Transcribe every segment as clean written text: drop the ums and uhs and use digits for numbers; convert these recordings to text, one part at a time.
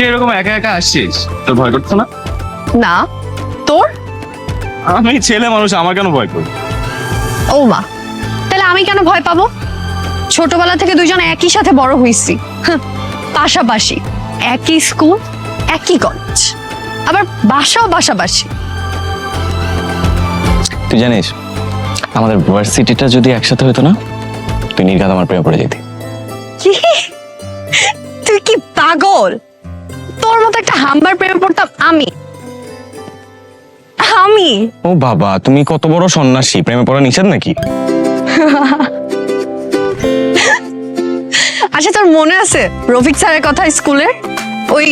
এরকম একা একা আসছিস, তোর ভয় করতো না? না তোর? আমি ছেলে মানুষ, আমার কেন ভয় করবে? ও মা, তাহলে আমি কেন ভয় পাবো? ছোটবেলা থেকে দুইজন একই সাথে বড় হইছি, পাশাপাশি একই স্কুল একই কলেজ, আবার বাসাও পাশাপাশি। তুই জানিস আমাদের ভার্সিটিটা যদি একসাথে হতো না, তুই নির্ঘাত আমার প্রেমে পড়ে যেতি। কি? তুই কি পাগল? তোর মতো একটা হাম্বার প্রেমে পড়তাম আমি? আমি? ও বাবা, তুমি কত বড় সন্ন্যাসী, প্রেমে পড়া নিষেধ নাকি? আচ্ছা, তোর মনে আছে রফিক স্যারের কথা স্কুলে? ওই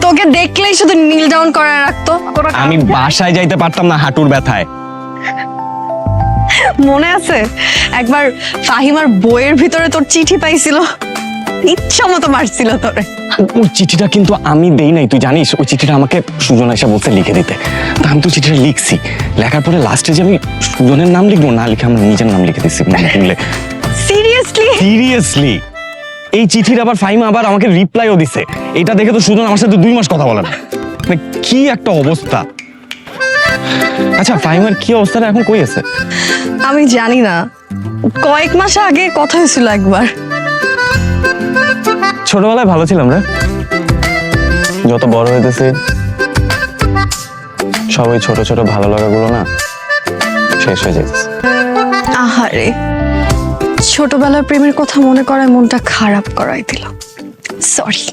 তোকে দেখলেই শুধু নীল ডাউন করে রাখতো। আমি বাসায় যাইতে পারতাম না হাঁটুর ব্যথায়। মনে আছে একবার ফাহিমার বইয়ের ভিতরে তোর চিঠি পাইছিল, ইচ্ছা মতো মারছিল তোরে। ওই চিঠিটা কিন্তু আমি দেই নাই, তুই জানিস। ওই চিঠিটা আমাকে সুজন এসে বলতে লিখে দিতে, তা আমি তো চিঠিটা লিখছি। লেখার পরে লাস্টে যে আমি সুজনের নাম লিখবো না লিখে আমার নিজের নাম লিখে দিচ্ছি। সিরিয়াসলি? সিরিয়াসলি এই চিঠির আবার ফাহিমা আবার আমাকে রিপ্লাইও দিছে। এটা দেখে তো সুজন আমার সাথে 2 মাস কথা বলে না। মানে কি একটা অবস্থা। আচ্ছা, ফাহিমার কি অবস্থাটা এখন কই আছে? আমি জানি না, কয়েক মাস আগে কথা হয়েছিল একবার। ছোটবেলায় ভালো ছিলাম রে, যত বড় হইতেছি সব ওই ছোট ছোট ভালো লাগাগুলো না শেষ হয়ে যাচ্ছে। আহারে, ছোটবেলার প্রেমের কথা মনে করায় মনটা খারাপ করাই দিল। সরি।